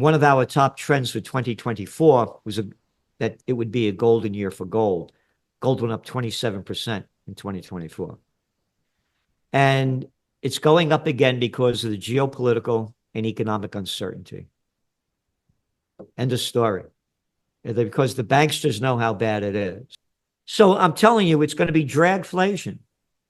One of our top trends for 2024 was that it would be a golden year for gold. Gold went up 27% in 2024. And it's going up again because of the geopolitical and economic uncertainty. End of story. Because the banksters know how bad it is. So I'm telling you, it's going to be dragflation,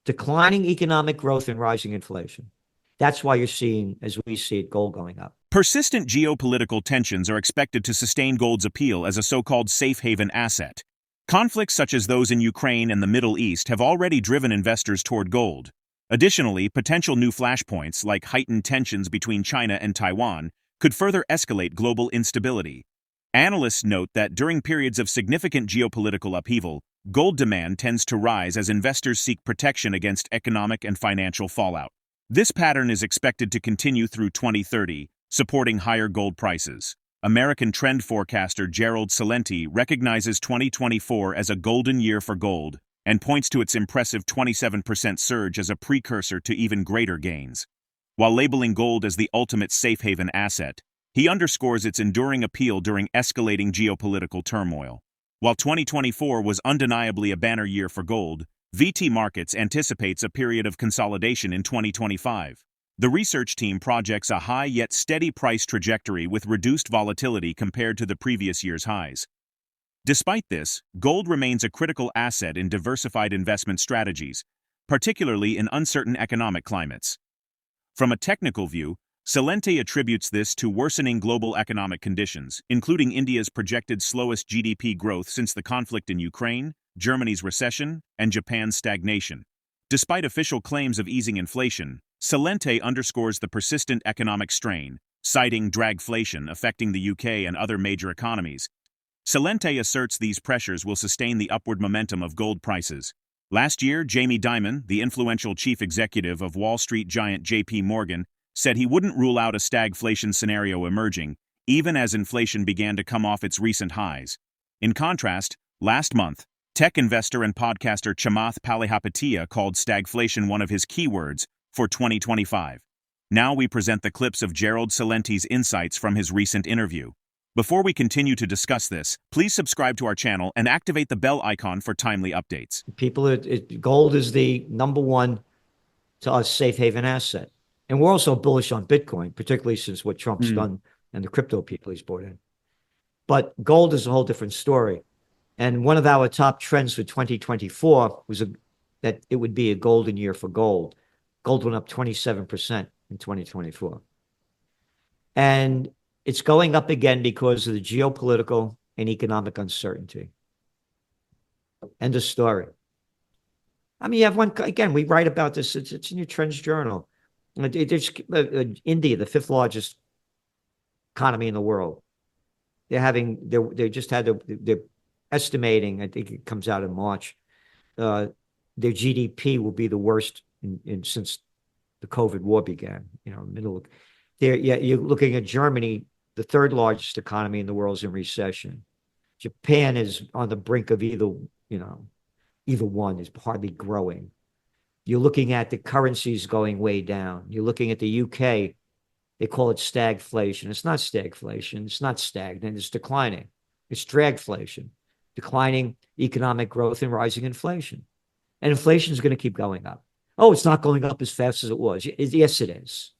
declining economic growth and rising inflation. That's why you're seeing, as we see it, gold going up. Persistent geopolitical tensions are expected to sustain gold's appeal as a so-called safe haven asset. Conflicts such as those in Ukraine and the Middle East have already driven investors toward gold. Additionally, potential new flashpoints, like heightened tensions between China and Taiwan, could further escalate global instability. Analysts note that during periods of significant geopolitical upheaval, gold demand tends to rise as investors seek protection against economic and financial fallout. This pattern is expected to continue through 2030, supporting higher gold prices. American trend forecaster Gerald Celente recognizes 2024 as a golden year for gold and points to its impressive 27% surge as a precursor to even greater gains. While labeling gold as the ultimate safe haven asset, he underscores its enduring appeal during escalating geopolitical turmoil. While 2024 was undeniably a banner year for gold, VT Markets anticipates a period of consolidation in 2025. The research team projects a high yet steady price trajectory with reduced volatility compared to the previous year's highs. Despite this, gold remains a critical asset in diversified investment strategies, particularly in uncertain economic climates. From a technical view, Celente attributes this to worsening global economic conditions, including India's projected slowest GDP growth since the conflict in Ukraine, Germany's recession, and Japan's stagnation. Despite official claims of easing inflation, Celente underscores the persistent economic strain, citing dragflation affecting the UK and other major economies. Celente asserts these pressures will sustain the upward momentum of gold prices. Last year, Jamie Dimon, the influential chief executive of Wall Street giant JP Morgan, said he wouldn't rule out a stagflation scenario emerging, even as inflation began to come off its recent highs. In contrast, last month, tech investor and podcaster Chamath Palihapitiya called stagflation one of his keywords for 2025. Now we present the clips of Gerald Celente's insights from his recent interview. Before we continue to discuss this, please subscribe to our channel and activate the bell icon for timely updates. Gold is the number one to us safe haven asset. And we're also bullish on Bitcoin, particularly since what Trump's done and the crypto people he's brought in. But gold is a whole different story. And one of our top trends for 2024 was that it would be a golden year for gold. Gold went up 27% in 2024. And it's going up again because of the geopolitical and economic uncertainty. End of story. I mean, you have one, again, we write about this, it's in your Trends Journal. India, the fifth largest economy in the world. They're estimating, I think it comes out in March, their GDP will be the worst since the COVID war began. You're looking at Germany, the third largest economy in the world, is in recession. Japan is on the brink of either one, is hardly growing. You're looking at the currencies going way down. You're looking at the UK, they call it stagflation. It's not stagflation. It's not stagnant. It's declining. It's dragflation, declining economic growth and rising inflation. And inflation is going to keep going up. Oh, it's not going up as fast as it was. Yes, it is.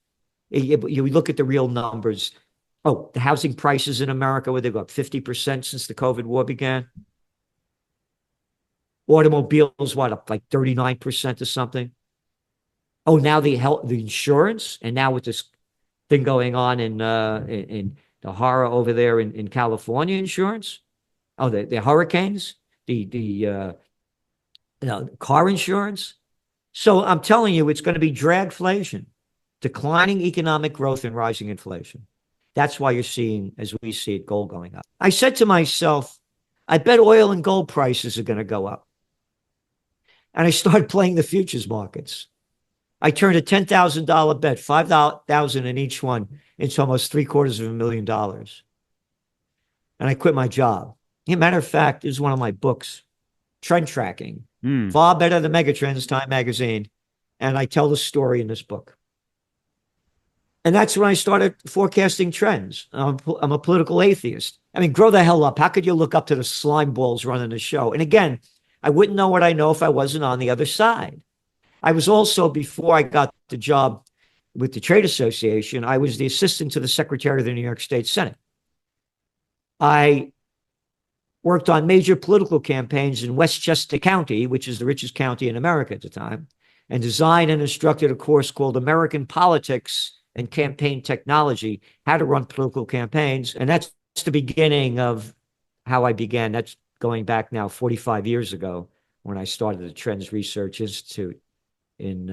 You look at the real numbers. Oh, the housing prices in America, where they've got 50% since the COVID war began. Automobiles, up like 39% or something. Oh, now the insurance, and now with this thing going on in the horror over there in California, insurance. Oh, the hurricanes, the car insurance. So I'm telling you, it's going to be dragflation, declining economic growth and rising inflation. That's why you're seeing, as we see it, gold going up. I said to myself, I bet oil and gold prices are going to go up. And I started playing the futures markets. I turned a $10,000 bet, $5,000 in each one, into almost $750,000. And I quit my job. As a matter of fact, this is one of my books, Trend Tracking. Far better than Megatrends, Time Magazine. And I tell the story in this book. And that's when I started forecasting trends. I'm a political atheist. I mean, grow the hell up. How could you look up to the slime balls running the show? And again, I wouldn't know what I know if I wasn't on the other side. I was also, before I got the job with the Trade Association, I was the assistant to the Secretary of the New York State Senate. I worked on major political campaigns in Westchester County, which is the richest county in America at the time, and designed and instructed a course called American Politics and Campaign Technology, how to run political campaigns. And that's the beginning of how I began. That's going back now 45 years ago when I started the Trends Research Institute in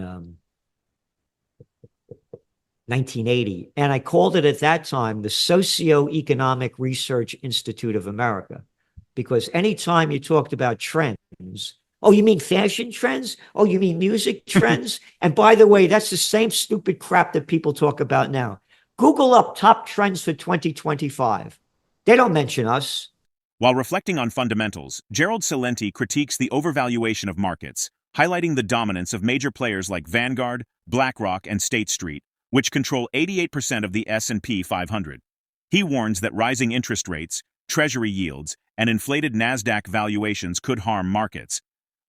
1980. And I called it at that time the Socioeconomic Research Institute of America, because anytime you talked about trends, oh, you mean fashion trends? Oh, you mean music trends? And by the way, that's the same stupid crap that people talk about now. Google up top trends for 2025. They don't mention us. While reflecting on fundamentals, Gerald Celente critiques the overvaluation of markets, highlighting the dominance of major players like Vanguard, BlackRock, and State Street, which control 88% of the S&P 500. He warns that rising interest rates, treasury yields, and inflated NASDAQ valuations could harm markets.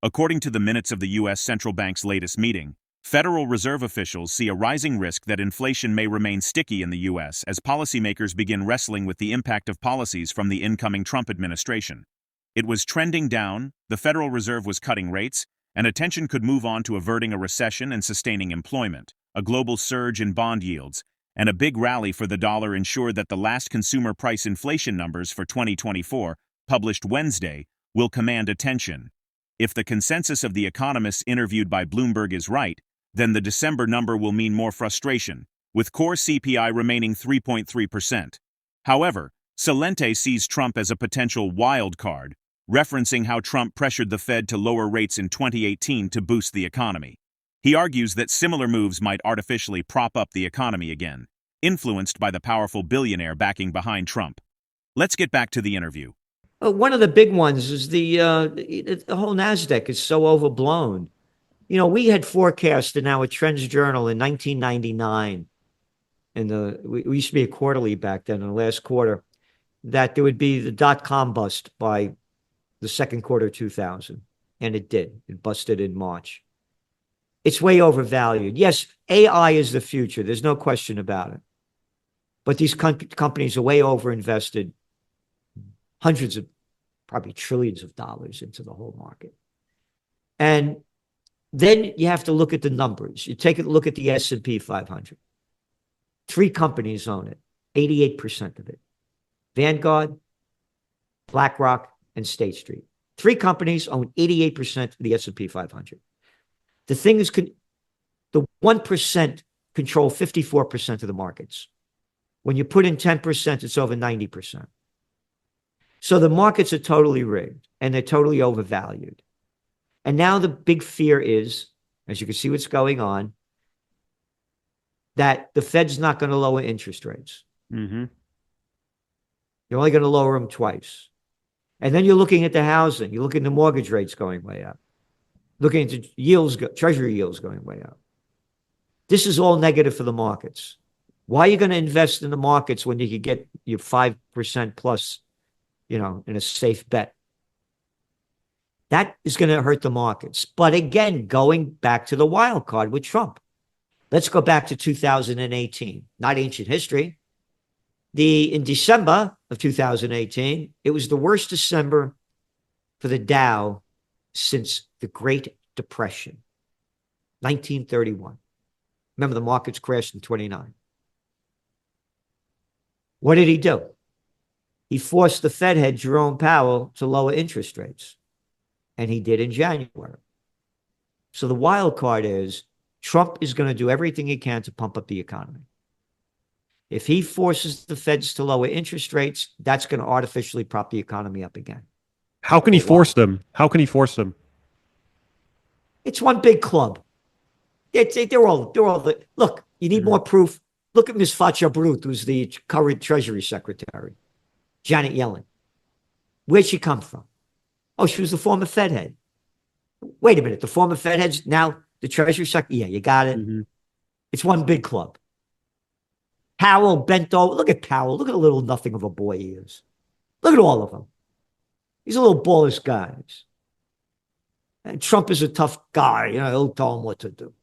According to the minutes of the U.S. Central Bank's latest meeting, Federal Reserve officials see a rising risk that inflation may remain sticky in the U.S. as policymakers begin wrestling with the impact of policies from the incoming Trump administration. It was trending down, the Federal Reserve was cutting rates, and attention could move on to averting a recession and sustaining employment. A global surge in bond yields, and a big rally for the dollar ensured that the last consumer price inflation numbers for 2024, published Wednesday, will command attention. If the consensus of the economists interviewed by Bloomberg is right, then the December number will mean more frustration, with core CPI remaining 3.3%. However, Celente sees Trump as a potential wild card, referencing how Trump pressured the Fed to lower rates in 2018 to boost the economy. He argues that similar moves might artificially prop up the economy again, influenced by the powerful billionaire backing behind Trump. Let's get back to the interview. One of the big ones is the whole NASDAQ is so overblown. You know, we had forecast in our Trends Journal in 1999, and we used to be a quarterly back then, in the last quarter, that there would be the dot-com bust by the second quarter of 2000. And it did. It busted in March. It's way overvalued. Yes, AI is the future. There's no question about it. But these companies are way overinvested, hundreds of, probably trillions of dollars into the whole market. And then you have to look at the numbers. You take a look at the S&P 500. 3 companies own it, 88% of it. Vanguard, BlackRock, and State Street. 3 companies own 88% of the S&P 500. The thing is, the 1% control 54% of the markets. When you put in 10%, it's over 90%. So the markets are totally rigged, and they're totally overvalued. And now the big fear is, as you can see what's going on, that the Fed's not going to lower interest rates. Mm-hmm. You're only going to lower them twice. And then you're looking at the housing. You're looking at the mortgage rates going way up. Looking at the yields, treasury yields going way up. This is all negative for the markets. Why are you going to invest in the markets when you could get your 5% plus, in a safe bet? That is going to hurt the markets. But again, going back to the wild card with Trump. Let's go back to 2018, not ancient history. In December of 2018, it was the worst December for the Dow since the Great Depression, 1931. Remember, the markets crashed in 29. What did he do? He forced the Fed head, Jerome Powell, to lower interest rates. And he did in January. So the wild card is Trump is going to do everything he can to pump up the economy. If he forces the Feds to lower interest rates, that's going to artificially prop the economy up again. How can he force them? How can he force them? It's one big club. They're all look, you need more proof. Look at Ms. Fatcha-Brut, who's the current Treasury Secretary, Janet Yellen. Where'd she come from? Oh, she was the former Fed head. Wait a minute, the former Fed head's now the Treasury Secretary? Yeah, you got it. Mm-hmm. It's one big club. Powell bent over. Look at Powell. Look at the little nothing of a boy he is. Look at all of them. These are little ballish guys. And Trump is a tough guy. You know, he'll tell him what to do.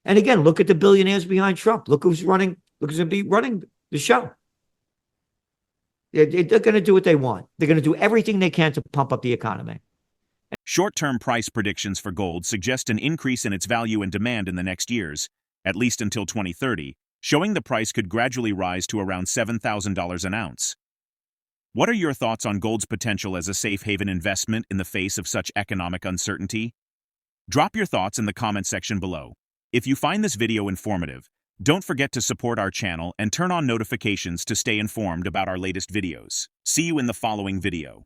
And again, look at the billionaires behind Trump. Look who's running. Look who's going to be running the show. They're going to do what they want. They're going to do everything they can to pump up the economy. Short-term price predictions for gold suggest an increase in its value and demand in the next years, at least until 2030, showing the price could gradually rise to around $7,000 an ounce. What are your thoughts on gold's potential as a safe haven investment in the face of such economic uncertainty? Drop your thoughts in the comment section below. If you find this video informative, don't forget to support our channel and turn on notifications to stay informed about our latest videos. See you in the following video.